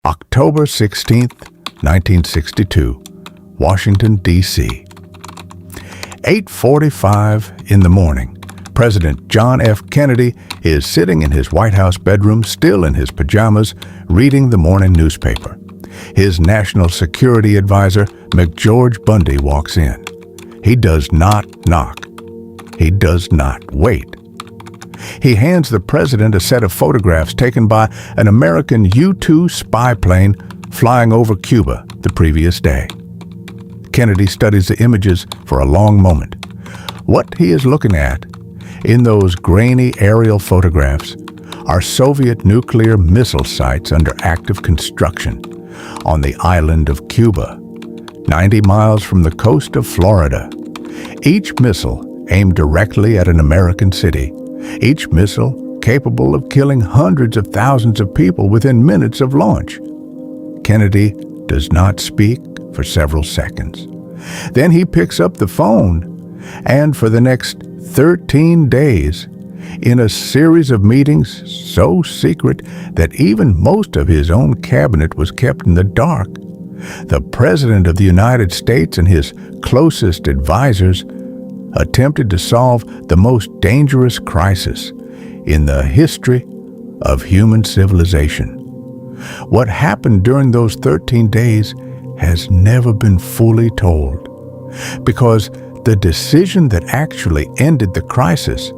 October 16th, 1962, Washington, D.C. 8:45 in the morning. President John F. Kennedy is sitting in his White House bedroom, still in his pajamas, reading the morning newspaper. His national security advisor, McGeorge Bundy, walks in. He does not knock. He does not wait. He hands the president a set of photographs taken by an American U-2 spy plane flying over Cuba the previous day. Kennedy studies the images for a long moment. What he is looking at in those grainy aerial photographs are Soviet nuclear missile sites under active construction on the island of Cuba, 90 miles from the coast of Florida. Each missile aimed directly at an American city. Each missile capable of killing hundreds of thousands of people within minutes of launch. Kennedy does not speak for several seconds. Then he picks up the phone, and for the next 13 days, in a series of meetings so secret that even most of his own cabinet was kept in the dark, the President of the United States and his closest advisors attempted to solve the most dangerous crisis in the history of human civilization. What happened during those 13 days has never been fully told, because the decision that actually ended the crisis,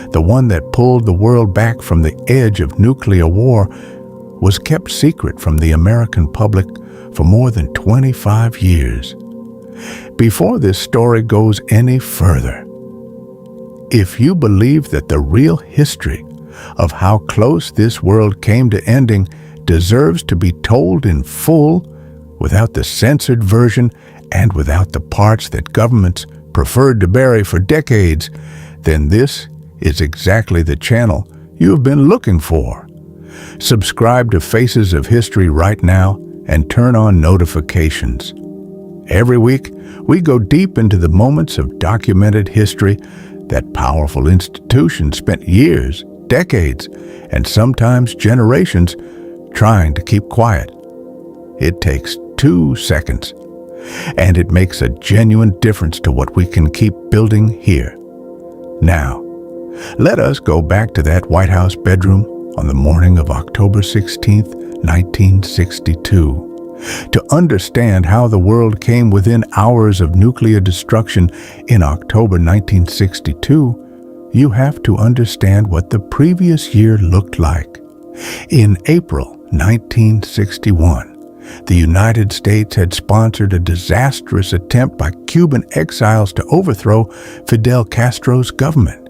the one that pulled the world back from the edge of nuclear war, was kept secret from the American public for more than 25 years. Before this story goes any further, if you believe that the real history of how close this world came to ending deserves to be told in full, without the censored version and without the parts that governments preferred to bury for decades, then this is exactly the channel you have been looking for. Subscribe to Faces of History right now and turn on notifications. Every week, we go deep into the moments of documented history that powerful institutions spent years, decades, and sometimes generations trying to keep quiet. It takes 2 seconds, and it makes a genuine difference to what we can keep building here. Now, let us go back to that White House bedroom on the morning of October 16th, 1962. To understand how the world came within hours of nuclear destruction in October 1962, you have to understand what the previous year looked like. In April 1961, the United States had sponsored a disastrous attempt by Cuban exiles to overthrow Fidel Castro's government.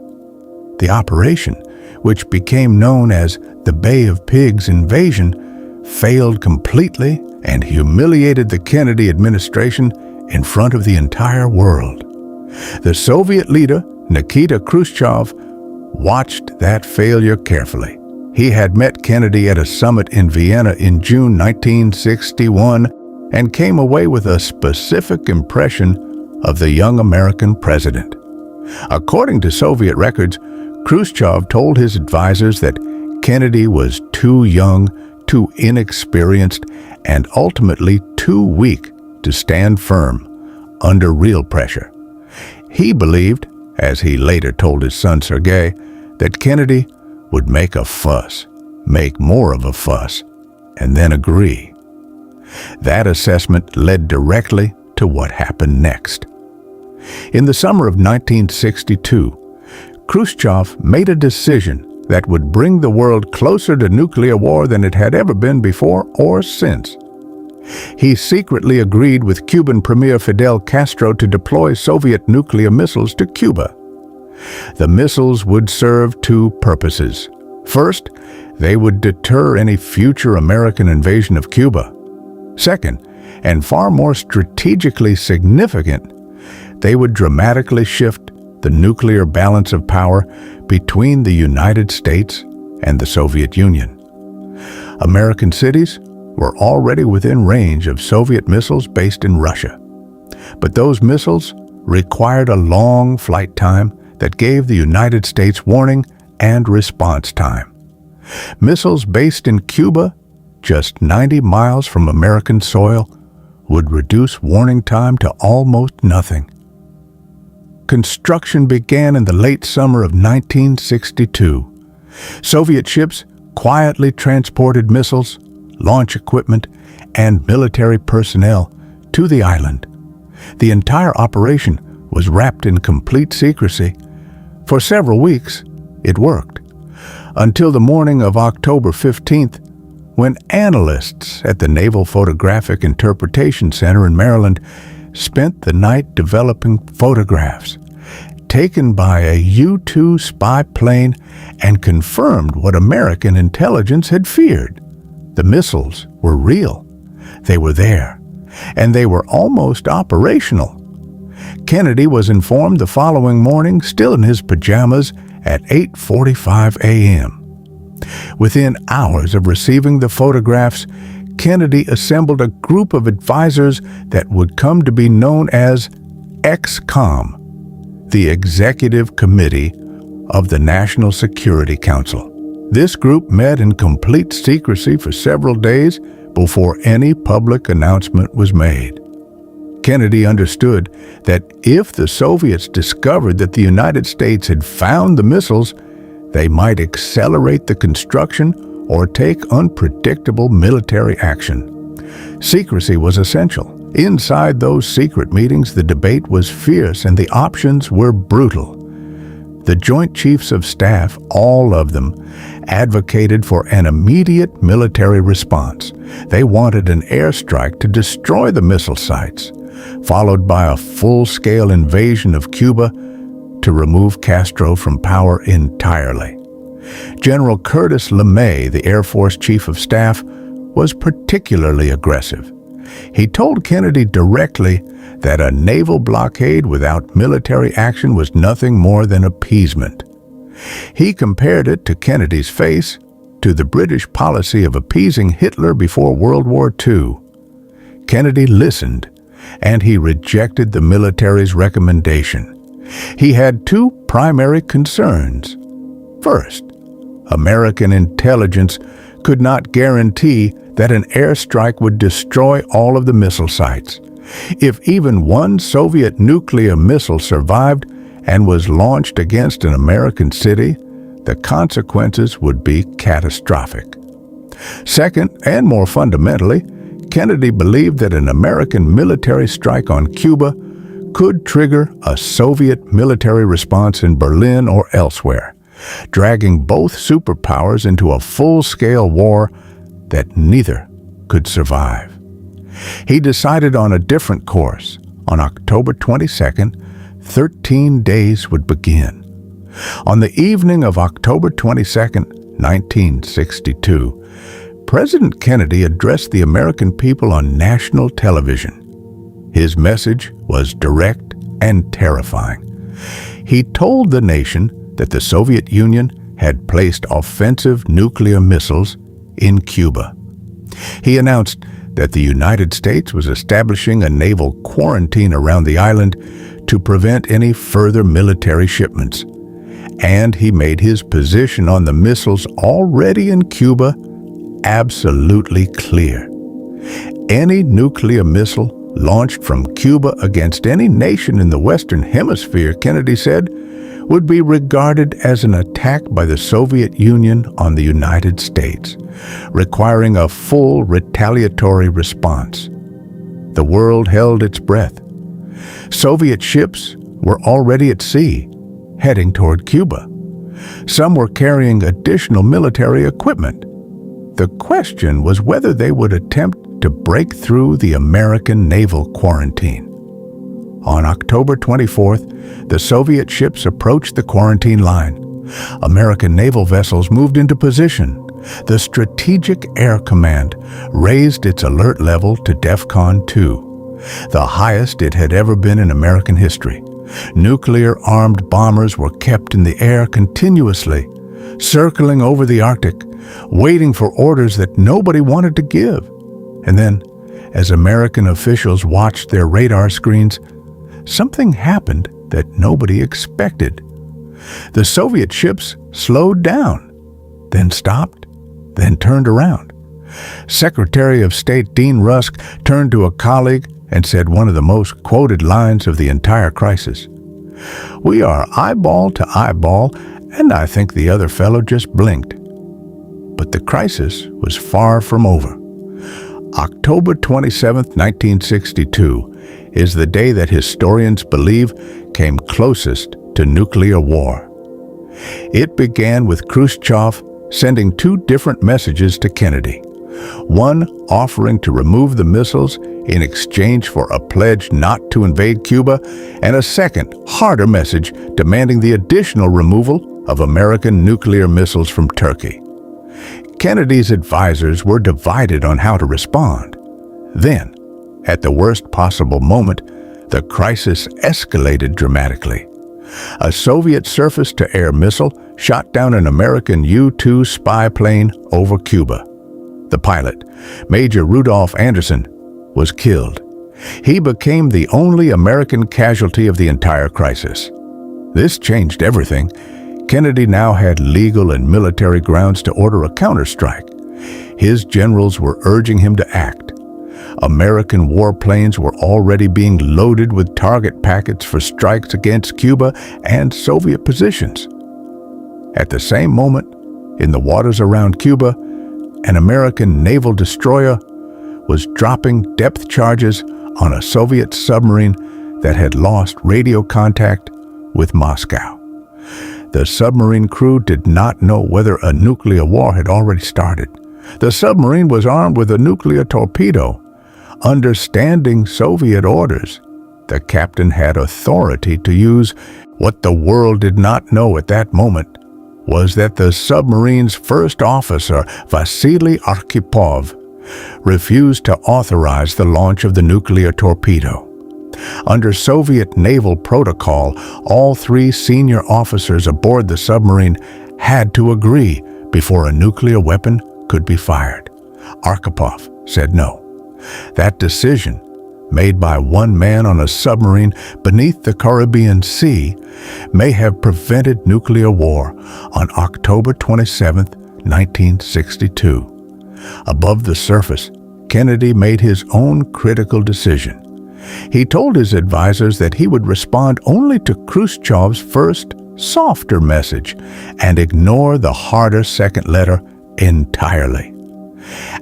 The operation, which became known as the Bay of Pigs invasion, failed completely and humiliated the Kennedy administration in front of the entire world. The Soviet leader, Nikita Khrushchev, watched that failure carefully. He had met Kennedy at a summit in Vienna in June 1961 and came away with a specific impression of the young American president. According to Soviet records, Khrushchev told his advisors that Kennedy was too young, too inexperienced, and ultimately too weak to stand firm under real pressure. He believed, as he later told his son Sergei, that Kennedy would make a fuss, make more of a fuss, and then agree. That assessment led directly to what happened next. In the summer of 1962, Khrushchev made a decision that would bring the world closer to nuclear war than it had ever been before or since. He secretly agreed with Cuban Premier Fidel Castro to deploy Soviet nuclear missiles to Cuba. The missiles would serve 2 purposes. First, they would deter any future American invasion of Cuba. Second, and far more strategically significant, they would dramatically shift the nuclear balance of power between the United States and the Soviet Union. American cities were already within range of Soviet missiles based in Russia, but those missiles required a long flight time that gave the United States warning and response time. Missiles based in Cuba just 90 miles from American soil, would reduce warning time to almost nothing. Construction began in the late summer of 1962. Soviet ships quietly transported missiles, launch equipment, and military personnel to the island. The entire operation was wrapped in complete secrecy. For several weeks, it worked, until the morning of October 15th, when analysts at the Naval Photographic Interpretation Center in Maryland spent the night developing photographs taken by a U-2 spy plane and confirmed what American intelligence had feared. The missiles were real. They were there, and they were almost operational. Kennedy was informed the following morning, still in his pajamas, at 8:45 a.m. Within hours of receiving the photographs, Kennedy assembled a group of advisors that would come to be known as ExComm, the Executive Committee of the National Security Council. This group met in complete secrecy for several days before any public announcement was made. Kennedy understood that if the Soviets discovered that the United States had found the missiles, they might accelerate the construction or take unpredictable military action. Secrecy was essential. Inside those secret meetings, the debate was fierce and the options were brutal. The Joint Chiefs of Staff, all of them, advocated for an immediate military response. They wanted an airstrike to destroy the missile sites, followed by a full-scale invasion of Cuba to remove Castro from power entirely. General Curtis LeMay, the Air Force Chief of Staff, was particularly aggressive. He told Kennedy directly that a naval blockade without military action was nothing more than appeasement. He compared it to Kennedy's face to the British policy of appeasing Hitler before World War II. Kennedy listened, and he rejected the military's recommendation. He had two primary concerns. First, American intelligence could not guarantee that an airstrike would destroy all of the missile sites. If even one Soviet nuclear missile survived and was launched against an American city, the consequences would be catastrophic. Second, and more fundamentally, Kennedy believed that an American military strike on Cuba could trigger a Soviet military response in Berlin or elsewhere, dragging both superpowers into a full-scale war that neither could survive. He decided on a different course. On October 22nd, 13 days would begin. On the evening of October 22nd, 1962, President Kennedy addressed the American people on national television. His message was direct and terrifying. He told the nation that the Soviet Union had placed offensive nuclear missiles in Cuba. He announced that the United States was establishing a naval quarantine around the island to prevent any further military shipments. And he made his position on the missiles already in Cuba absolutely clear. Any nuclear missile launched from Cuba against any nation in the Western Hemisphere, Kennedy said, would be regarded as an attack by the Soviet Union on the United States, requiring a full retaliatory response. The world held its breath. Soviet ships were already at sea, heading toward Cuba. Some were carrying additional military equipment. The question was whether they would attempt to break through the American naval quarantine. On October 24th, the Soviet ships approached the quarantine line. American naval vessels moved into position. The Strategic Air Command raised its alert level to DEFCON 2, the highest it had ever been in American history. Nuclear-armed bombers were kept in the air continuously, circling over the Arctic, waiting for orders that nobody wanted to give. And then, as American officials watched their radar screens, something happened that nobody expected. The Soviet ships slowed down, then stopped, then turned around. Secretary of State Dean Rusk turned to a colleague and said one of the most quoted lines of the entire crisis. "We are eyeball to eyeball, and I think the other fellow just blinked." But the crisis was far from over. October 27, 1962, is the day that historians believe came closest to nuclear war. It began with Khrushchev sending two different messages to Kennedy. One offering to remove the missiles in exchange for a pledge not to invade Cuba, and a second, harder message demanding the additional removal of American nuclear missiles from Turkey. Kennedy's advisors were divided on how to respond. Then, at the worst possible moment, the crisis escalated dramatically. A Soviet surface-to-air missile shot down an American U-2 spy plane over Cuba. The pilot, Major Rudolph Anderson, was killed. He became the only American casualty of the entire crisis. This changed everything. Kennedy now had legal and military grounds to order a counterstrike. His generals were urging him to act. American warplanes were already being loaded with target packets for strikes against Cuba and Soviet positions. At the same moment, in the waters around Cuba, an American naval destroyer was dropping depth charges on a Soviet submarine that had lost radio contact with Moscow. The submarine crew did not know whether a nuclear war had already started. The submarine was armed with a nuclear torpedo. Understanding Soviet orders, the captain had authority to use. What the world did not know at that moment was that the submarine's first officer, Vasily Arkhipov, refused to authorize the launch of the nuclear torpedo. Under Soviet naval protocol, all three senior officers aboard the submarine had to agree before a nuclear weapon could be fired. Arkhipov said no. That decision, made by one man on a submarine beneath the Caribbean Sea, may have prevented nuclear war on October 27, 1962. Above the surface, Kennedy made his own critical decision. He told his advisors that he would respond only to Khrushchev's first, softer message and ignore the harder second letter entirely.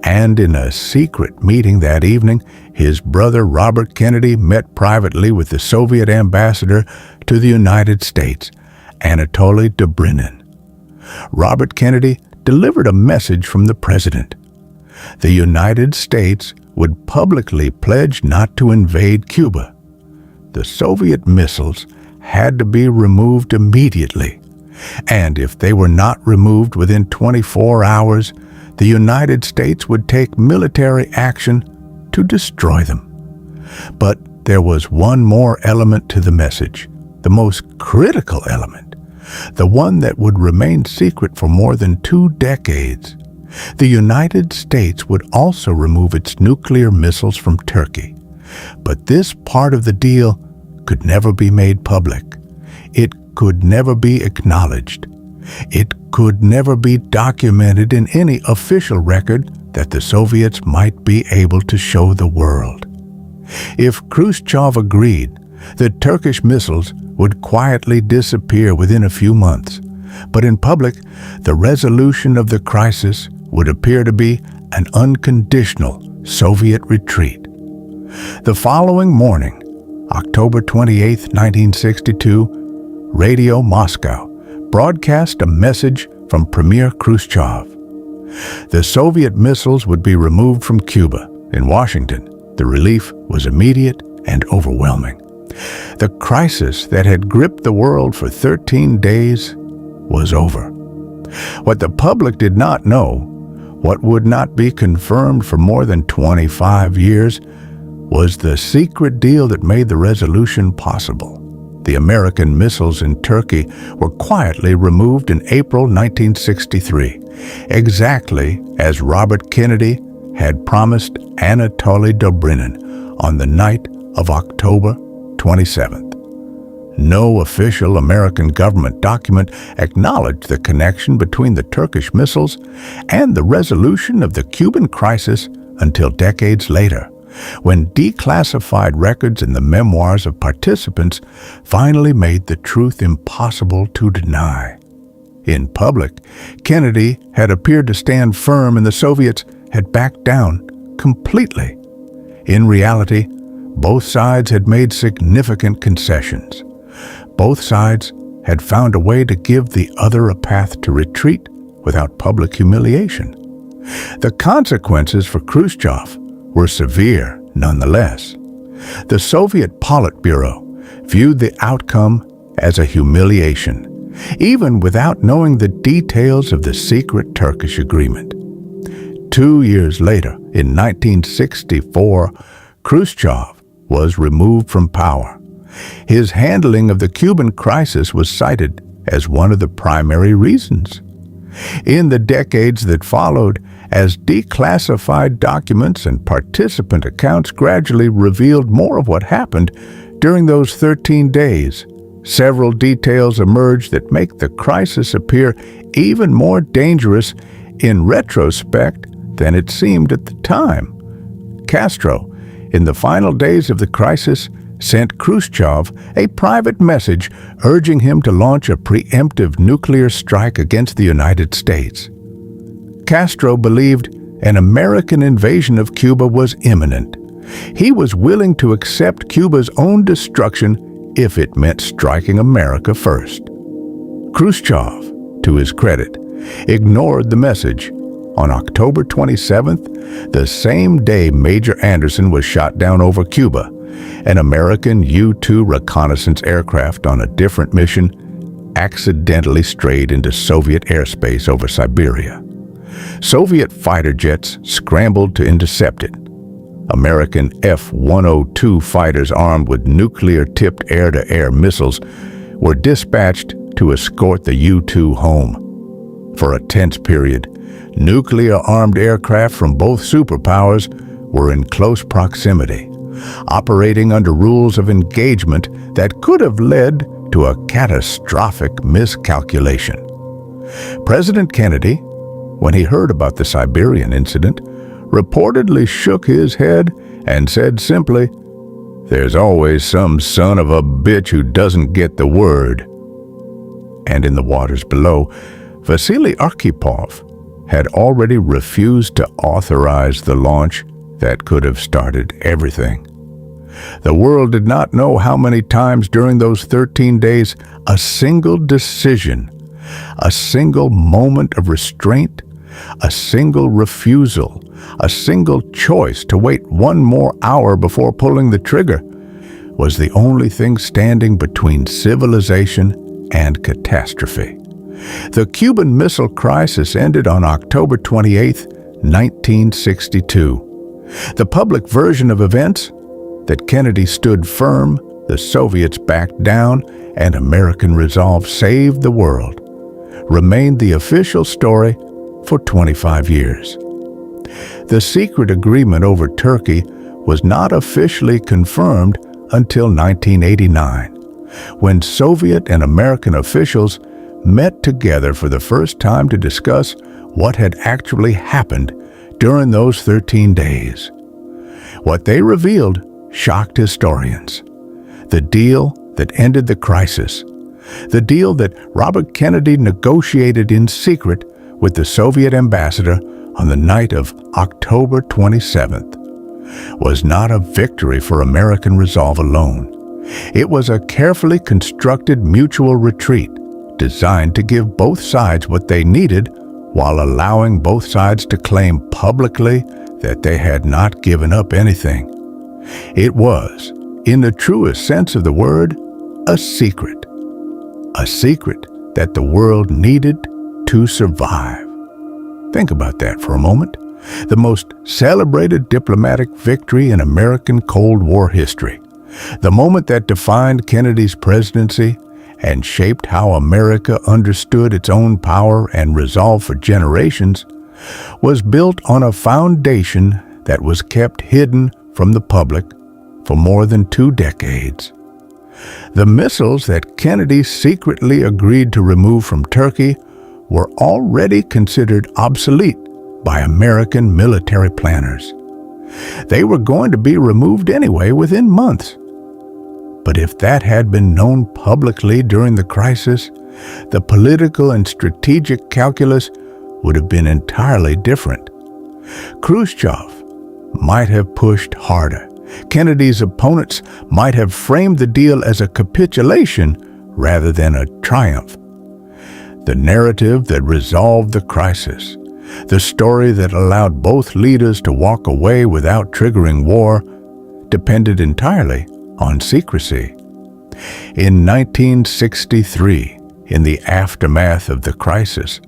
And in a secret meeting that evening, his brother Robert Kennedy met privately with the Soviet ambassador to the United States, Anatoly Dobrynin. Robert Kennedy delivered a message from the president. The United States would publicly pledge not to invade Cuba. The Soviet missiles had to be removed immediately, and if they were not removed within 24 hours, the United States would take military action to destroy them. But there was one more element to the message, the most critical element, the one that would remain secret for more than 2 decades. The United States would also remove its nuclear missiles from Turkey. But this part of the deal could never be made public. It could never be acknowledged. It could never be documented in any official record that the Soviets might be able to show the world. If Khrushchev agreed, the Turkish missiles would quietly disappear within a few months. But in public, the resolution of the crisis would appear to be an unconditional Soviet retreat. The following morning, October 28, 1962, Radio Moscow broadcast a message from Premier Khrushchev. The Soviet missiles would be removed from Cuba. In Washington, the relief was immediate and overwhelming. The crisis that had gripped the world for 13 days was over. What the public did not know, what would not be confirmed for more than 25 years, was the secret deal that made the resolution possible. The American missiles in Turkey were quietly removed in April 1963, exactly as Robert Kennedy had promised Anatoly Dobrynin on the night of October 27th. No official American government document acknowledged the connection between the Turkish missiles and the resolution of the Cuban crisis until decades later, when declassified records in the memoirs of participants finally made the truth impossible to deny. In public, Kennedy had appeared to stand firm and the Soviets had backed down completely. In reality, both sides had made significant concessions. Both sides had found a way to give the other a path to retreat without public humiliation. The consequences for Khrushchev were severe nonetheless. The Soviet Politburo viewed the outcome as a humiliation, even without knowing the details of the secret Turkish agreement. 2 years later, in 1964, Khrushchev was removed from power. His handling of the Cuban crisis was cited as one of the primary reasons. In the decades that followed, as declassified documents and participant accounts gradually revealed more of what happened during those 13 days, several details emerged that make the crisis appear even more dangerous in retrospect than it seemed at the time. Castro, in the final days of the crisis, sent Khrushchev a private message urging him to launch a preemptive nuclear strike against the United States. Castro believed an American invasion of Cuba was imminent. He was willing to accept Cuba's own destruction if it meant striking America first. Khrushchev, to his credit, ignored the message. On October 27th, the same day Major Anderson was shot down over Cuba, an American U-2 reconnaissance aircraft on a different mission accidentally strayed into Soviet airspace over Siberia. Soviet fighter jets scrambled to intercept it. American F-102 fighters armed with nuclear-tipped air-to-air missiles were dispatched to escort the U-2 home. For a tense period, nuclear-armed aircraft from both superpowers were in close proximity, operating under rules of engagement that could have led to a catastrophic miscalculation. President Kennedy, when he heard about the Siberian incident, reportedly shook his head and said simply, "There's always some son of a bitch who doesn't get the word." And in the waters below, Vasily Arkhipov had already refused to authorize the launch that could have started everything. The world did not know how many times during those 13 days a single decision, a single moment of restraint, a single refusal, a single choice to wait one more hour before pulling the trigger was the only thing standing between civilization and catastrophe. The Cuban Missile Crisis ended on October 28, 1962. The public version of events, that Kennedy stood firm, the Soviets backed down, and American resolve saved the world, remained the official story for 25 years. The secret agreement over Turkey was not officially confirmed until 1989, when Soviet and American officials met together for the first time to discuss what had actually happened during those 13 days. What they revealed shocked historians. The deal that ended the crisis, the deal that Robert Kennedy negotiated in secret with the Soviet ambassador on the night of October 27th, was not a victory for American resolve alone. It was a carefully constructed mutual retreat designed to give both sides what they needed while allowing both sides to claim publicly that they had not given up anything. It was, in the truest sense of the word, a secret that the world needed to survive. Think about that for a moment. The most celebrated diplomatic victory in American Cold War history, the moment that defined Kennedy's presidency and shaped how America understood its own power and resolve for generations, was built on a foundation that was kept hidden from the public for more than 2 decades. The missiles that Kennedy secretly agreed to remove from Turkey were already considered obsolete by American military planners. They were going to be removed anyway within months. But if that had been known publicly during the crisis, the political and strategic calculus would have been entirely different. Khrushchev might have pushed harder. Kennedy's opponents might have framed the deal as a capitulation rather than a triumph. The narrative that resolved the crisis, the story that allowed both leaders to walk away without triggering war, depended entirely on secrecy. In 1963, in the aftermath of the crisis,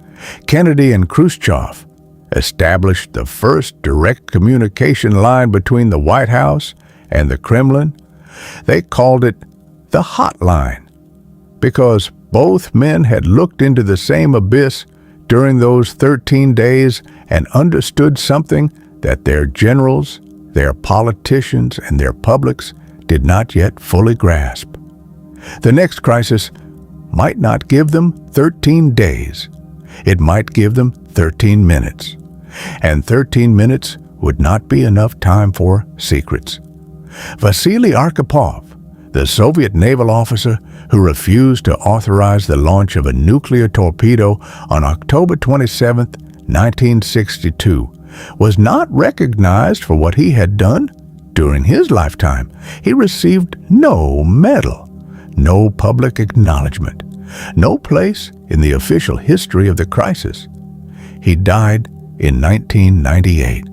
Kennedy and Khrushchev established the first direct communication line between the White House and the Kremlin. They called it the Hotline because both men had looked into the same abyss during those 13 days and understood something that their generals, their politicians, and their publics did not yet fully grasp. The next crisis might not give them 13 days. It might give them 13 minutes. And 13 minutes would not be enough time for secrets. Vasily Arkhipov, the Soviet naval officer who refused to authorize the launch of a nuclear torpedo on October 27, 1962, was not recognized for what he had done during his lifetime. He received no medal, no public acknowledgement, no place in the official history of the crisis. He died in 1998.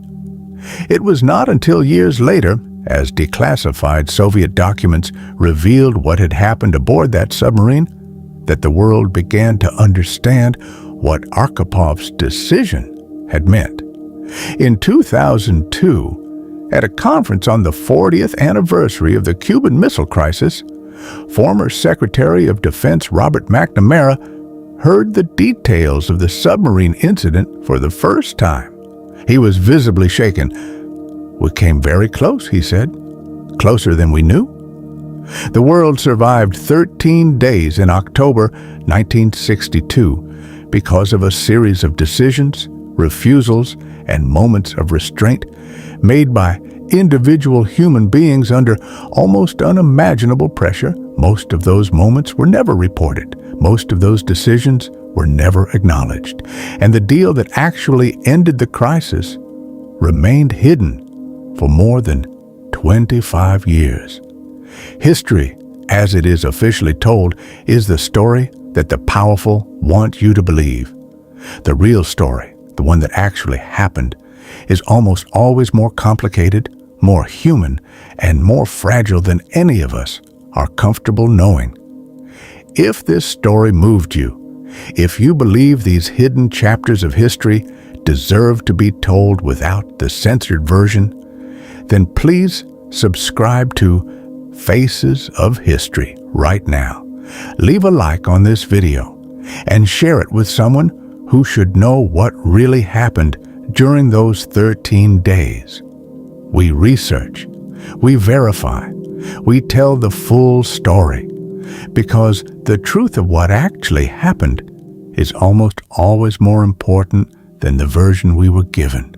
It was not until years later, as declassified Soviet documents revealed what had happened aboard that submarine, that the world began to understand what Arkhipov's decision had meant. In 2002, at a conference on the 40th anniversary of the Cuban Missile Crisis, former Secretary of Defense Robert McNamara heard the details of the submarine incident for the first time. He was visibly shaken. "We came very close," he said, "closer than we knew." The world survived 13 days in October 1962 because of a series of decisions, refusals, and moments of restraint made by individual human beings under almost unimaginable pressure. Most of those moments were never reported. Most of those decisions were never acknowledged. And the deal that actually ended the crisis remained hidden for more than 25 years. History, as it is officially told, is the story that the powerful want you to believe. The real story, the one that actually happened, is almost always more complicated, more human, and more fragile than any of us are comfortable knowing. If this story moved you, if you believe these hidden chapters of history deserve to be told without the censored version, then please subscribe to Faces of History right now. Leave a like on this video and share it with someone who should know what really happened during those 13 days. We research, we verify, we tell the full story, because the truth of what actually happened is almost always more important than the version we were given.